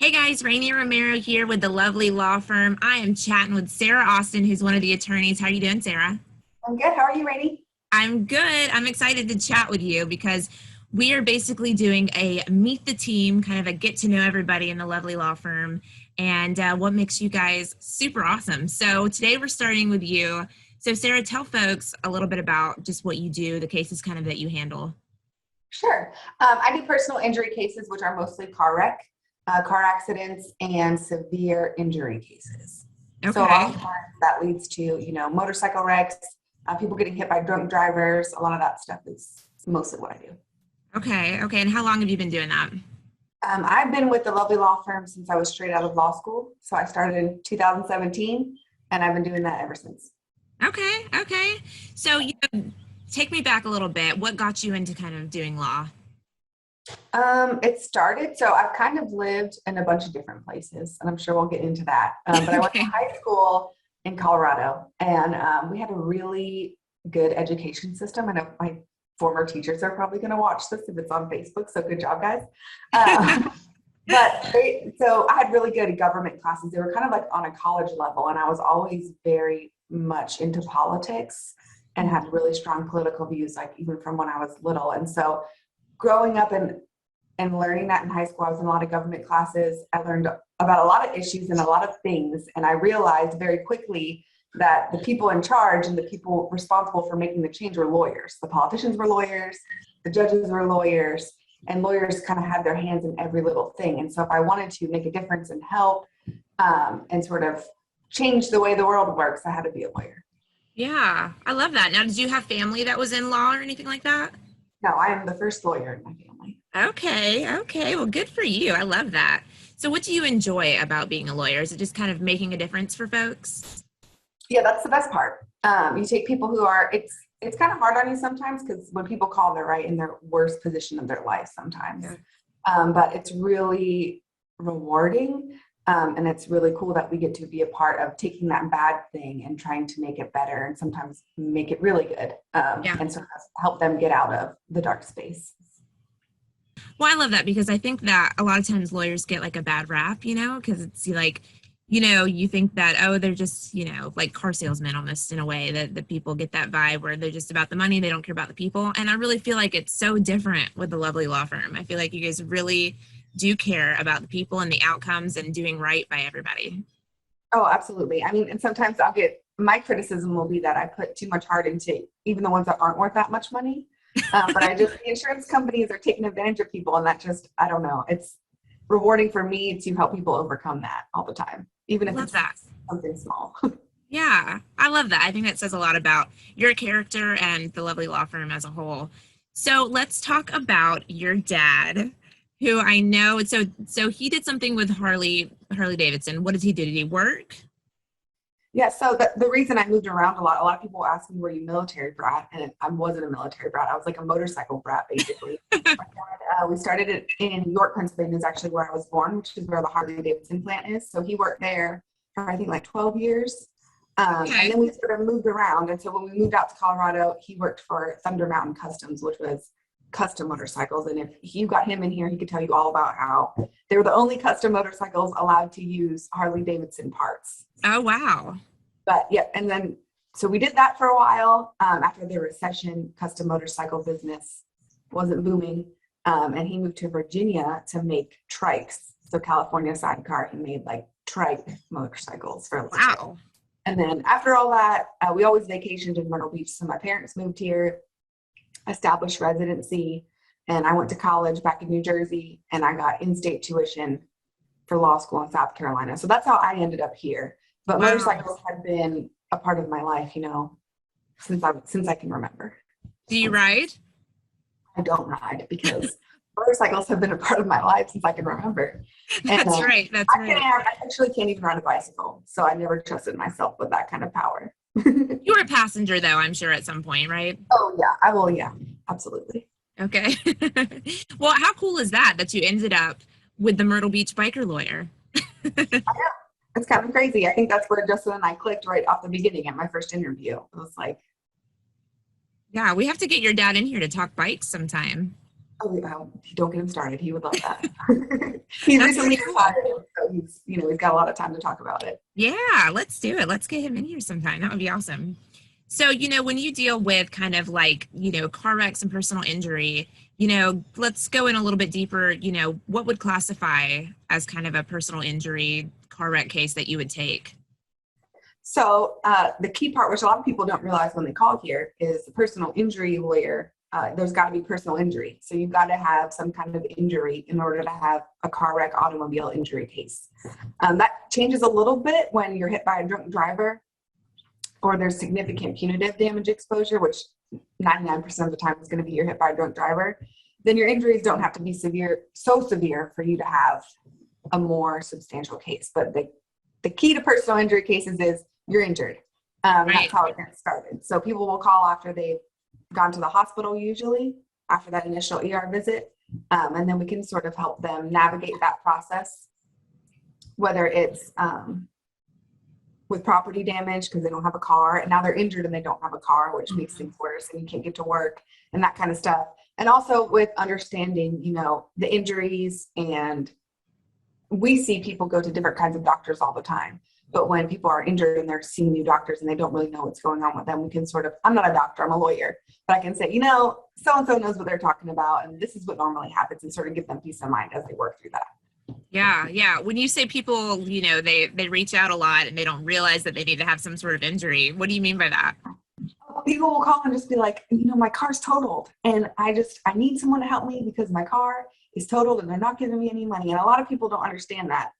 Hey guys, Rainee Romero here with the lovely law firm. I am chatting with Sarah Austin, who's one of the attorneys. How are you doing, Sarah? I'm good. How are you, Rainey? I'm good. I'm excited to chat with you because we are basically doing a meet the team, kind of a get to know everybody in the lovely law firm and what makes you guys super awesome. So today we're starting with you. So Sarah, tell folks a little bit about just what you do, the cases kind of that you handle. Sure. I do personal injury cases, which are mostly car accidents, and severe injury cases. So a lot Okay. of times that leads to, motorcycle wrecks, people getting hit by drunk drivers. A lot of that stuff is mostly what I do. Okay. Okay. And how long have you been doing that? I've been with the lovely law firm since I was straight out of law school. So I started in 2017, and I've been doing that ever since. Okay. Okay. So you take me back a little bit. What got you into kind of doing law? It started, so I've kind of lived in a bunch of different places, and I'm sure we'll get into that. But I went to Okay. high school in Colorado, and we had a really good education system. I know my former teachers are probably going to watch this if it's on Facebook, so good job, guys. Um, so I had really good government classes. They were kind of like on a college level, and I was always very much into politics and had really strong political views, like even from when I was little. And so growing up and learning that in high school, I was in a lot of government classes. I learned about a lot of issues and a lot of things. And I realized very quickly that the people in charge and the people responsible for making the change were lawyers. The politicians were lawyers, the judges were lawyers, and lawyers kind of had their hands in every little thing. And so if I wanted to make a difference and help and sort of change the way the world works, I had to be a lawyer. Yeah, I love that. Now, did you have family that was in law or anything like that? No, I am the first lawyer in my family. Okay, okay. Well, good for you. I love that. So, what do you enjoy about being a lawyer? Is it just kind of making a difference for folks? Yeah, that's the best part. You take people who are it's kind of hard on you sometimes because when people call, they're right in their worst position of their life sometimes. Yeah. But it's really rewarding, and it's really cool that we get to be a part of taking that bad thing and trying to make it better, and sometimes make it really good, Yeah. and sort of help them get out of the dark space. Well, I love that because I think that a lot of times lawyers get like a bad rap, because it's like, you think that, oh, they're just, like car salesmen almost in a way that people get that vibe where they're just about the money, they don't care about the people. And I really feel like it's so different with the lovely law firm. I feel like you guys really do care about the people and the outcomes and doing right by everybody. Oh, absolutely. I mean, and sometimes I'll get my criticism will be that I put too much heart into even the ones that aren't worth that much money. But the insurance companies are taking advantage of people, and that just, I don't know, it's rewarding for me to help people overcome that all the time, even I if love it's that. something small. Yeah, I love that. I think that says a lot about your character and the lovely law firm as a whole. So let's talk about your dad, who I know. So he did something with Harley Davidson. What did he do? Did he work? Yeah, so the reason I moved around a lot of people ask me, were you military brat? And I wasn't a military brat. I was like a motorcycle brat, basically. We started it in York, Pennsylvania, is actually where I was born, which is where the Harley Davidson plant is. So he worked there for, I think, like 12 years. And Okay. then we sort of moved around. And so when we moved out to Colorado, he worked for Thunder Mountain Customs, which was custom motorcycles. And if you got him in here, he could tell you all about how they were the only custom motorcycles allowed to use Harley Davidson parts. Oh, wow. But yeah, and then so we did that for a while. After the recession, custom motorcycle business wasn't booming, and he moved to Virginia to make trikes. So California sidecar, he made like trike motorcycles for a little bit. Wow. And then after all that, we always vacationed in Myrtle Beach. So my parents moved here, established residency, and I went to college back in New Jersey, and I got in-state tuition for law school in South Carolina. So that's how I ended up here. But Wow. motorcycles have been a part of my life, since I can remember. Do you So ride? I don't ride because motorcycles have been a part of my life since I can remember. And That's right. That's right. I actually can't even ride a bicycle, so I never trusted myself with that kind of power. You were a passenger, though, I'm sure, at some point, right? Oh yeah, I will. Yeah, absolutely. Okay. Well, how cool is that you ended up with the Myrtle Beach biker lawyer? It's kind of crazy. I think that's where Justin and I clicked right off the beginning at my first interview. It was like, Yeah, we have to get your dad in here to talk bikes sometime. Oh, don't get him started. He would love that. He's That's recently really cool. retired, so he's got a lot of time to talk about it. Yeah, let's do it. Let's get him in here sometime. That would be awesome. So, when you deal with kind of like, car wrecks and personal injury, let's go in a little bit deeper. What would classify as kind of a personal injury car wreck case that you would take? So the key part, which a lot of people don't realize when they call here, is the personal injury lawyer. There's got to be personal injury. So you've got to have some kind of injury in order to have a car wreck automobile injury case. That changes a little bit when you're hit by a drunk driver or there's significant punitive damage exposure, which 99% of the time is going to be you're hit by a drunk driver. Then your injuries don't have to be so severe for you to have a more substantial case. But the key to personal injury cases is you're injured. Right. That's how it gets started. So people will call after they've gone to the hospital, usually after that initial ER visit. And then we can sort of help them navigate that process, whether it's with property damage because they don't have a car and now they're injured and they don't have a car, which makes things worse and you can't get to work and that kind of stuff. And also with understanding, the injuries, and we see people go to different kinds of doctors all the time. But when people are injured and they're seeing new doctors and they don't really know what's going on with them, we can sort of, I'm not a doctor, I'm a lawyer, but I can say, so-and-so knows what they're talking about and this is what normally happens, and sort of give them peace of mind as they work through that. Yeah. When you say people, they reach out a lot and they don't realize that they need to have some sort of injury, what do you mean by that? People will call and just be like, my car's totaled and I need someone to help me because my car is totaled and they're not giving me any money. And a lot of people don't understand that.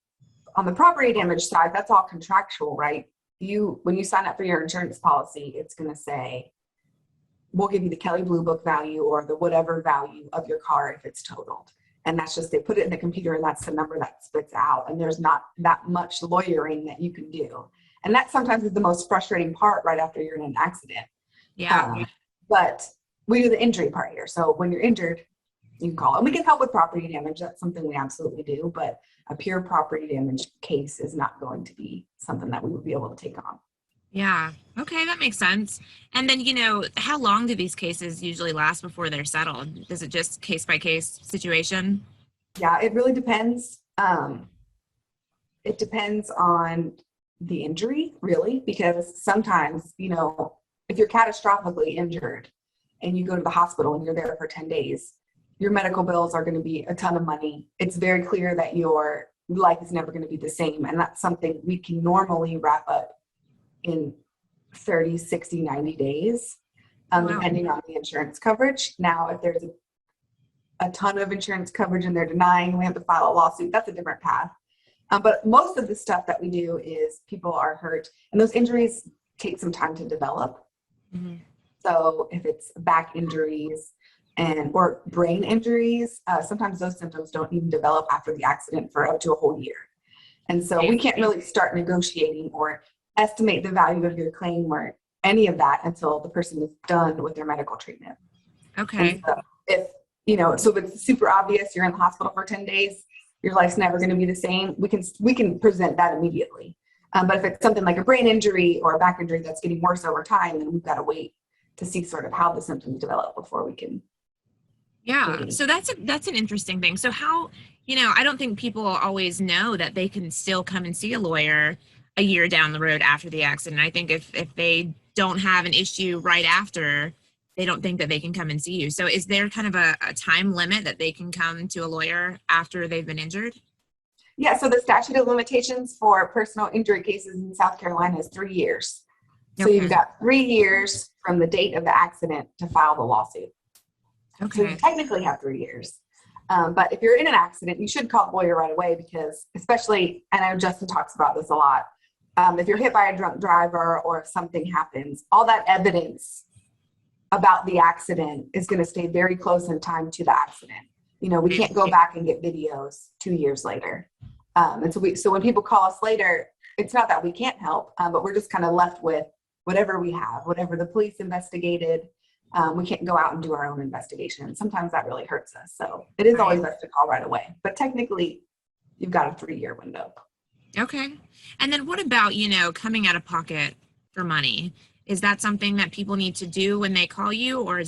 On the property damage side, that's all contractual, right? When you sign up for your insurance policy, it's going to say, we'll give you the Kelley Blue Book value or the whatever value of your car if it's totaled. And that's just, they put it in the computer and that's the number that spits out. And there's not that much lawyering that you can do. And that sometimes is the most frustrating part right after you're in an accident. Yeah. But we do the injury part here. So when you're injured, you can call. And we can help with property damage. That's something we absolutely do. But a pure property damage case is not going to be something that we would be able to take on. Yeah. Okay, that makes sense. And then, how long do these cases usually last before they're settled? Is it just case by case situation? Yeah, it really depends. It depends on the injury, really, because sometimes, if you're catastrophically injured and you go to the hospital and you're there for 10 days, your medical bills are going to be a ton of money. It's very clear that your life is never going to be the same. And that's something we can normally wrap up in 30, 60, 90 days, depending on the insurance coverage. Now, if there's a ton of insurance coverage and they're denying, we have to file a lawsuit. That's a different path. But most of the stuff that we do is people are hurt and those injuries take some time to develop. Mm-hmm. So if it's back injuries or brain injuries, sometimes those symptoms don't even develop after the accident for up to a whole year. And so we can't really start negotiating or estimate the value of your claim or any of that until the person is done with their medical treatment. Okay. So if it's super obvious you're in the hospital for 10 days, your life's never going to be the same, we can present that immediately. But if it's something like a brain injury or a back injury that's getting worse over time, then we've got to wait to see sort of how the symptoms develop before we can. Yeah. So that's an interesting thing. So how, I don't think people always know that they can still come and see a lawyer a year down the road after the accident. I think if they don't have an issue right after, they don't think that they can come and see you. So is there kind of a time limit that they can come to a lawyer after they've been injured? Yeah, so the statute of limitations for personal injury cases in South Carolina is 3 years. So you've got 3 years from the date of the accident to file the lawsuit. Okay. So you technically have 3 years. But if you're in an accident, you should call the lawyer right away because especially, and I know Justin talks about this a lot, if you're hit by a drunk driver or if something happens, all that evidence about the accident is going to stay very close in time to the accident. We can't go back and get videos 2 years later. And so when people call us later, it's not that we can't help, but we're just kind of left with whatever we have, whatever the police investigated. We can't go out and do our own investigation. Sometimes that really hurts us. So it is always best to call right away. But technically, you've got a 3-year window. Okay. And then what about, coming out of pocket for money? Is that something that people need to do when they call you, or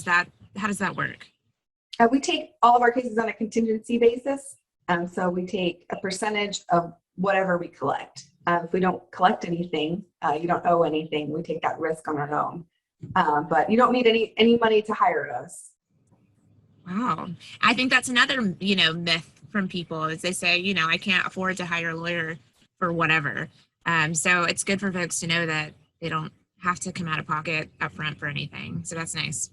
how does that work? We take all of our cases on a contingency basis. So we take a percentage of whatever we collect. If we don't collect anything, you don't owe anything. We take that risk on our own. But you don't need any money to hire us. Wow. I think that's another, myth from people is they say, I can't afford to hire a lawyer for whatever. So it's good for folks to know that they don't have to come out of pocket up front for anything. So that's nice.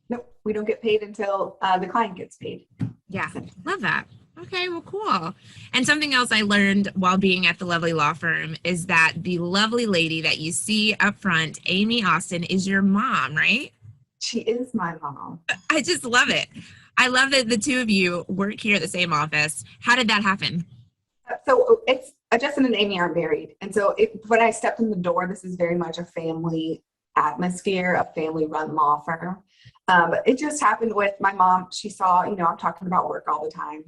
Nope, we don't get paid until the client gets paid. Yeah, love that. Okay, well, cool. And something else I learned while being at the lovely law firm is that the lovely lady that you see up front, Amy Austin, is your mom, right? She is my mom. I just love it. I love that the two of you work here at the same office. How did that happen? So it's Justin and Amy are married. And so when I stepped in the door, this is very much a family atmosphere, a family run law firm. But it just happened with my mom. She saw, I'm talking about work all the time.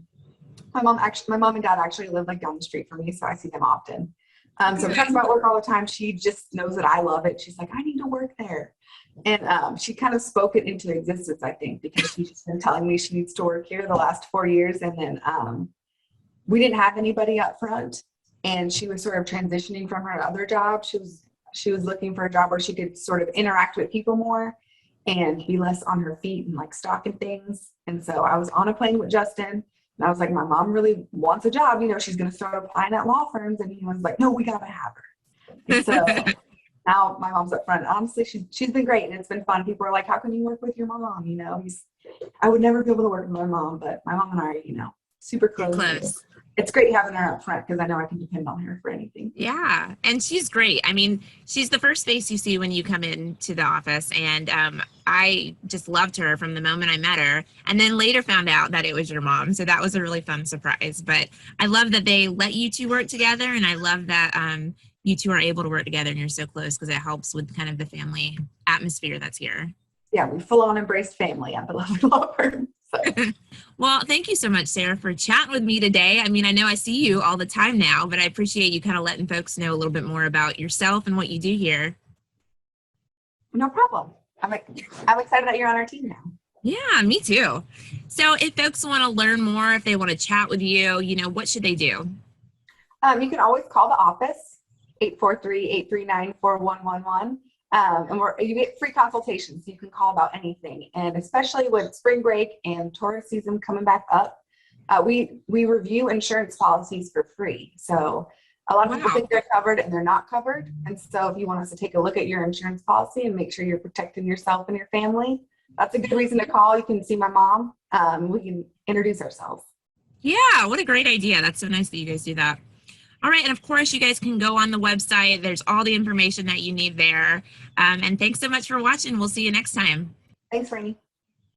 My mom and dad actually live like down the street from me, so I see them often. So I'm talking about work all the time. She just knows that I love it. She's like, I need to work there. And she kind of spoke it into existence, I think, because she's just been telling me she needs to work here the last 4 years. And then we didn't have anybody up front, and she was sort of transitioning from her other job. She was looking for a job where she could sort of interact with people more and be less on her feet and like stocking things. And so I was on a plane with Justin, and I was like, my mom really wants a job. She's going to start applying at law firms. And he was like, no, we got to have her. And so now my mom's up front. Honestly, she's been great, and it's been fun. People are like, how can you work with your mom? I would never be able to work with my mom, but my mom and I are, super close. It's great having her up front because I know I can depend on her for anything. Yeah, and she's great. I mean, she's the first face you see when you come into the office, and I just loved her from the moment I met her, and then later found out that it was your mom, so that was a really fun surprise. But I love that they let you two work together, and I love that you two are able to work together and you're so close because it helps with kind of the family atmosphere that's here. Yeah, we full on embraced family at the lovely law firm. So. Well, thank you so much, Sarah, for chatting with me today. I mean, I know I see you all the time now, but I appreciate you kind of letting folks know a little bit more about yourself and what you do here. No problem. I'm excited that you're on our team now. Yeah, me too. So if folks want to learn more, if they want to chat with you, what should they do? You can always call the office, 843-839-4111. And you get free consultations. You can call about anything. And especially with spring break and tourist season coming back up, we review insurance policies for free. So a lot of people think they're covered and they're not covered. And so if you want us to take a look at your insurance policy and make sure you're protecting yourself and your family, that's a good reason to call. You can see my mom. We can introduce ourselves. Yeah, what a great idea. That's so nice that you guys do that. All right. And of course, you guys can go on the website. There's all the information that you need there. And thanks so much for watching. We'll see you next time. Thanks, Rainee.